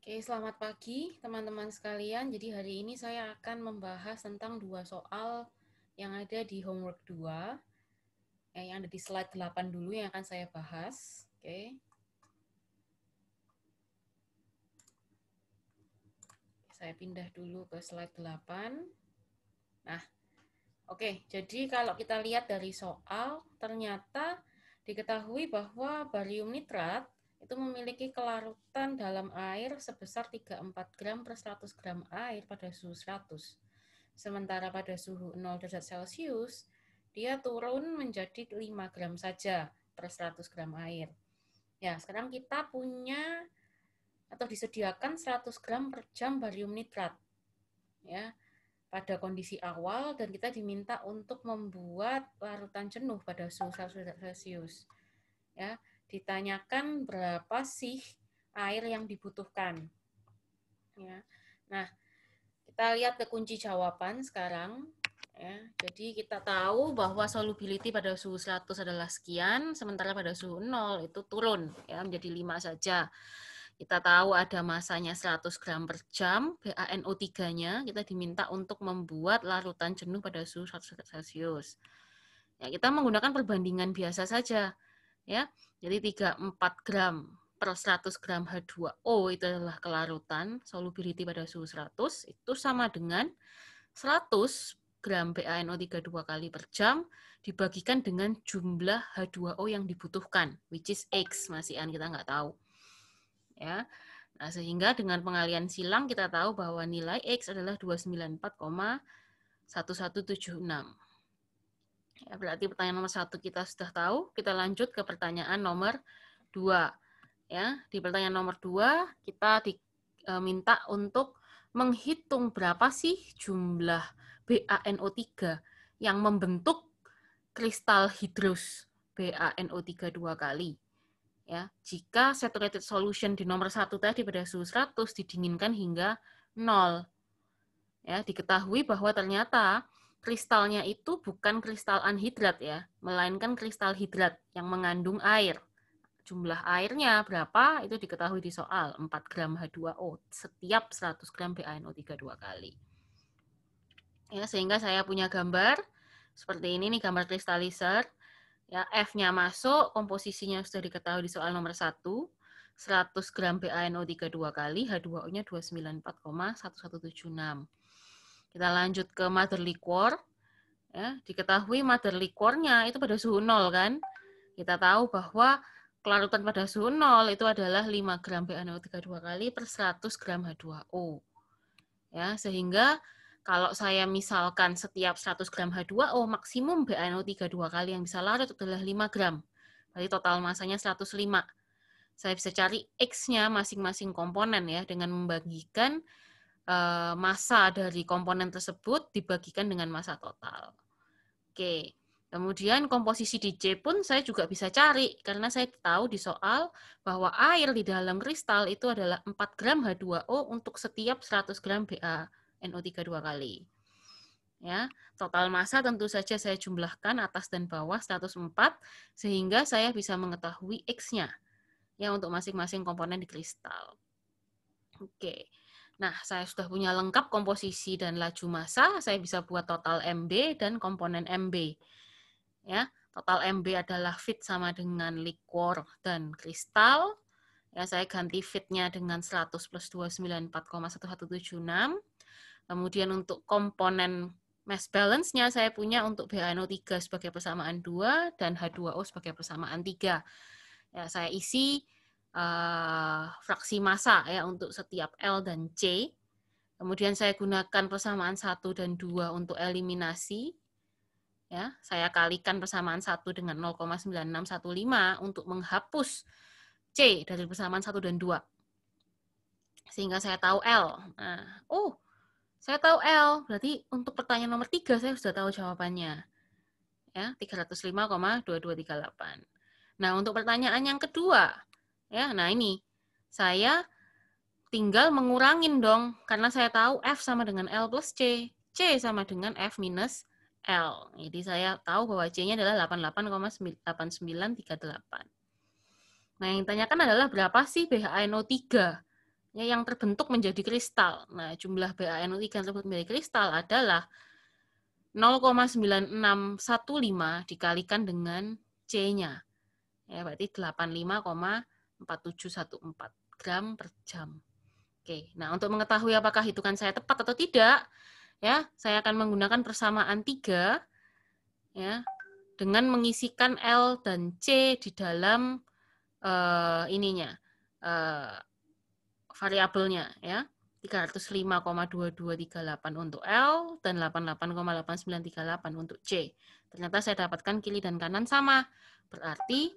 Oke, selamat pagi teman-teman sekalian. Jadi hari ini saya akan membahas tentang dua soal yang ada di homework 2, yang ada di slide 8 dulu yang akan saya bahas. Oke. Saya pindah dulu ke slide 8. Nah, oke, jadi kalau kita lihat dari soal, ternyata diketahui bahwa barium nitrat itu memiliki kelarutan dalam air sebesar 34 gram per 100 gram air pada suhu 100. Sementara pada suhu 0 derajat Celcius, dia turun menjadi 5 gram saja per 100 gram air. Ya, sekarang kita punya atau disediakan 100 gram per jam barium nitrat. Ya, pada kondisi awal dan kita diminta untuk membuat larutan jenuh pada suhu 100 derajat Celcius. Ya, ditanyakan berapa sih air yang dibutuhkan. Ya. Nah, kita lihat ke kunci jawaban sekarang. Ya, jadi kita tahu bahwa solubility pada suhu 100 adalah sekian, sementara pada suhu 0 itu turun ya menjadi 5 saja. Kita tahu ada masanya 100 gram per jam, BaNO3-nya kita diminta untuk membuat larutan jenuh pada suhu 100 derajat Celcius. Ya, kita menggunakan perbandingan biasa saja. Ya, jadi 34 gram per 100 gram H2O itu adalah kelarutan, solubility pada suhu 100, itu sama dengan 100 gram BaNO3 2 kali per jam dibagikan dengan jumlah H2O yang dibutuhkan, which is X, masihan kita nggak tahu. Ya, nah, sehingga dengan pengalian silang kita tahu bahwa nilai X adalah 294,1176. Ya, berarti pertanyaan nomor 1 kita sudah tahu. Kita lanjut ke pertanyaan nomor 2. Ya, di pertanyaan nomor 2 kita diminta untuk menghitung berapa sih jumlah BaNO3 yang membentuk kristal hidrus BaNO3 2 kali. Ya, jika saturated solution di nomor 1 tadi pada suhu 100 didinginkan hingga 0. Ya, diketahui bahwa ternyata kristalnya itu bukan kristal anhidrat ya, melainkan kristal hidrat yang mengandung air. Jumlah airnya berapa itu diketahui di soal, 4 gram H2O setiap 100 gram BaNO3 2 kali. Ya, sehingga saya punya gambar seperti ini nih, gambar kristalizer. Ya, F-nya masuk, komposisinya sudah diketahui di soal nomor 1. 100 gram BaNO3 2 kali, H2O-nya 294,1176. Kita lanjut ke mother liquor. Ya, diketahui mother liquornya itu pada suhu 0 kan. Kita tahu bahwa kelarutan pada suhu 0 itu adalah 5 gram BaNO3 2 kali per 100 gram H2O. Ya, sehingga kalau saya misalkan setiap 100 gram H2O, maksimum BaNO3 2 kali yang bisa larut adalah 5 gram. Berarti total masanya 105. Saya bisa cari X-nya masing-masing komponen ya, dengan membagikan massa dari komponen tersebut dibagikan dengan massa total. Oke, kemudian komposisi di C pun saya juga bisa cari, karena saya tahu di soal bahwa air di dalam kristal itu adalah 4 gram H2O untuk setiap 100 gram BaNO3 2 kali. Ya, total massa tentu saja saya jumlahkan atas dan bawah 104, sehingga saya bisa mengetahui X-nya ya untuk masing-masing komponen di kristal. Oke. Nah, saya sudah punya lengkap komposisi dan laju massa, saya bisa buat total MB dan komponen MB. Ya, total MB adalah fit sama dengan liquor dan kristal. Ya, saya ganti fitnya dengan 100 plus 294,1176. Kemudian untuk komponen mass balance-nya saya punya untuk BaNO3 sebagai persamaan 2 dan H2O sebagai persamaan 3. Ya, saya isi fraksi massa ya untuk setiap L dan C. Kemudian saya gunakan persamaan 1 dan 2 untuk eliminasi. Ya, saya kalikan persamaan 1 dengan 0,9615 untuk menghapus C dari persamaan 1 dan 2. Sehingga saya tahu L. Nah, saya tahu L. Berarti untuk pertanyaan nomor 3 saya sudah tahu jawabannya. Ya, 305,2238. Nah, untuk pertanyaan yang kedua, ya, nah ini saya tinggal mengurangin dong, karena saya tahu F sama dengan L plus C. C sama dengan F minus L. Jadi saya tahu bahwa C-nya adalah 88,8938. Nah, yang ditanyakan adalah berapa sih BaNO3 ya, yang terbentuk menjadi kristal. Nah, jumlah BaNO3 yang terbentuk menjadi kristal adalah 0,9615 dikalikan dengan C-nya. Ya, berarti 85,4714 gram per jam. Oke, nah untuk mengetahui apakah hitungan saya tepat atau tidak, ya, saya akan menggunakan persamaan 3, ya, dengan mengisikan L dan C di dalam variabelnya, ya. 305,2238 untuk L dan 88,8938 untuk C. Ternyata saya dapatkan kiri dan kanan sama. Berarti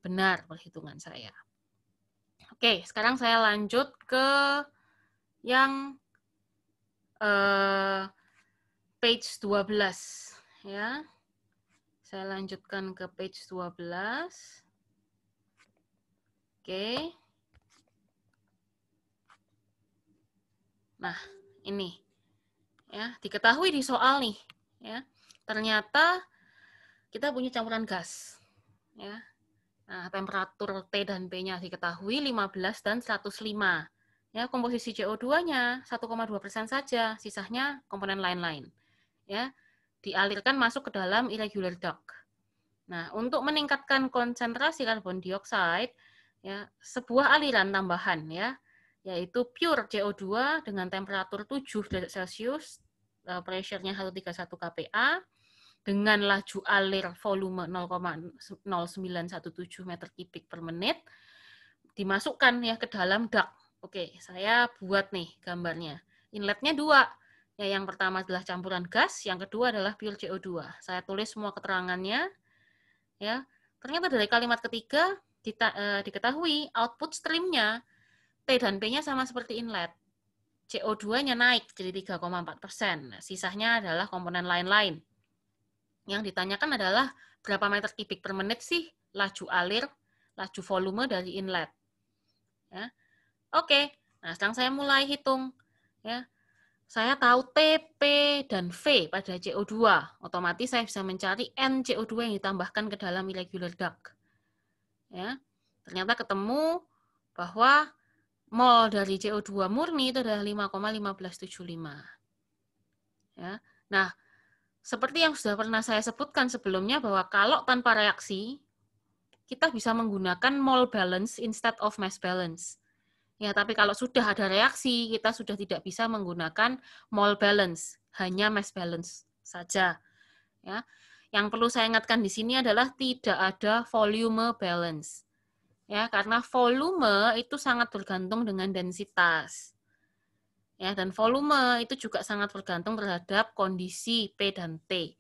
benar perhitungan saya. Oke, sekarang saya lanjut ke yang page 12, ya. Saya lanjutkan ke page 12. Oke. Nah, ini ya, diketahui di soal nih, ya. Ternyata kita punya campuran gas, ya. Nah, temperatur T dan P-nya diketahui 15 dan 105. Ya, komposisi CO2-nya 1,2% saja, sisanya komponen lain-lain. Ya, dialirkan masuk ke dalam irregular duct. Nah, untuk meningkatkan konsentrasi karbon dioksida, ya, sebuah aliran tambahan, ya, yaitu pure CO2 dengan temperatur 7 derajat Celcius, pressure-nya 131 kPa, dengan laju alir volume 0,0917 meter kubik per menit, dimasukkan ya ke dalam duct. Oke, saya buat nih gambarnya. Inletnya 2. Ya, yang pertama adalah campuran gas, yang kedua adalah pure CO2. Saya tulis semua keterangannya. Ya, ternyata dari kalimat ketiga diketahui output stream-nya T dan P-nya sama seperti inlet. CO2-nya naik jadi 3,4%. Nah, sisanya adalah komponen lain-lain. Yang ditanyakan adalah berapa meter kubik per menit sih laju alir, laju volume dari inlet. Ya. Oke, nah sekarang saya mulai hitung. Ya. Saya tahu T, P, dan V pada CO2. Otomatis saya bisa mencari N CO2 yang ditambahkan ke dalam irregular duct. Ya. Ternyata ketemu bahwa mol dari CO2 murni itu adalah 5,1575. Ya. Nah, seperti yang sudah pernah saya sebutkan sebelumnya bahwa kalau tanpa reaksi, kita bisa menggunakan mole balance instead of mass balance. Ya, tapi kalau sudah ada reaksi, kita sudah tidak bisa menggunakan mole balance, hanya mass balance saja. Ya. Yang perlu saya ingatkan di sini adalah tidak ada volume balance. Ya, karena volume itu sangat bergantung dengan densitas. Ya, dan volume itu juga sangat bergantung terhadap kondisi P dan T.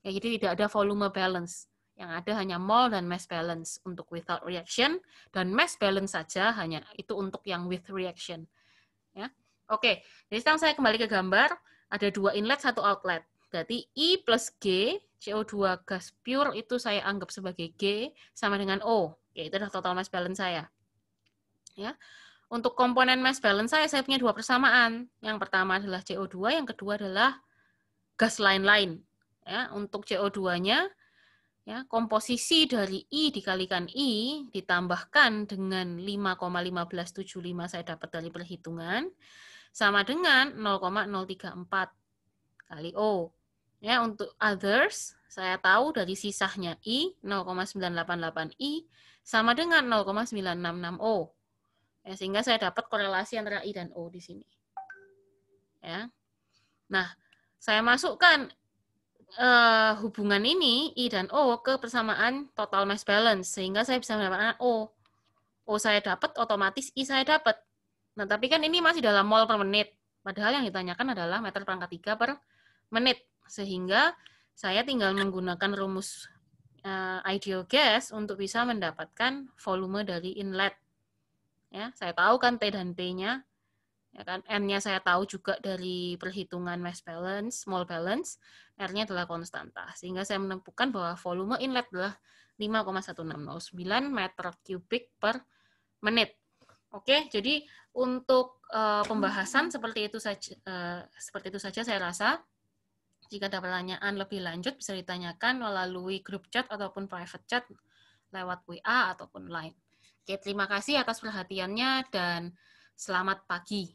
Ya, jadi tidak ada volume balance. Yang ada hanya mole dan mass balance untuk without reaction, dan mass balance saja hanya itu untuk yang with reaction. Ya. Oke, jadi sekarang saya kembali ke gambar. Ada 2 inlet, 1 outlet. Berarti I plus G, CO2 gas pure itu saya anggap sebagai G, sama dengan O. Oke, itu adalah total mass balance saya. Ya. Untuk komponen mass balance saya punya 2 persamaan. Yang pertama adalah CO2, yang kedua adalah gas lain-lain. Ya, untuk CO2-nya, ya, komposisi dari I dikalikan I ditambahkan dengan 5,1575 saya dapat dari perhitungan, sama dengan 0,034 kali O. Ya, untuk others, saya tahu dari sisanya I, 0,988 I, sama dengan 0,966 O. Ya, sehingga saya dapat korelasi antara I dan O di sini. Ya. Nah, saya masukkan hubungan ini, I dan O, ke persamaan total mass balance, sehingga saya bisa mendapatkan O. O saya dapat, otomatis I saya dapat. Nah, tapi kan ini masih dalam mol per menit. Padahal yang ditanyakan adalah meter pangkat 3 per menit. Sehingga saya tinggal menggunakan rumus ideal gas untuk bisa mendapatkan volume dari inlet. Ya, saya tahu kan T dan P-nya, ya kan, N-nya saya tahu juga dari perhitungan mass balance, mole balance, R-nya adalah konstanta, sehingga saya menemukan bahwa volume inlet adalah 5,1609 meter kubik per menit. Oke, jadi untuk pembahasan seperti itu saja saya rasa. Jika ada pertanyaan lebih lanjut bisa ditanyakan melalui grup chat ataupun private chat lewat WA ataupun Line. Oke, terima kasih atas perhatiannya dan Selamat pagi.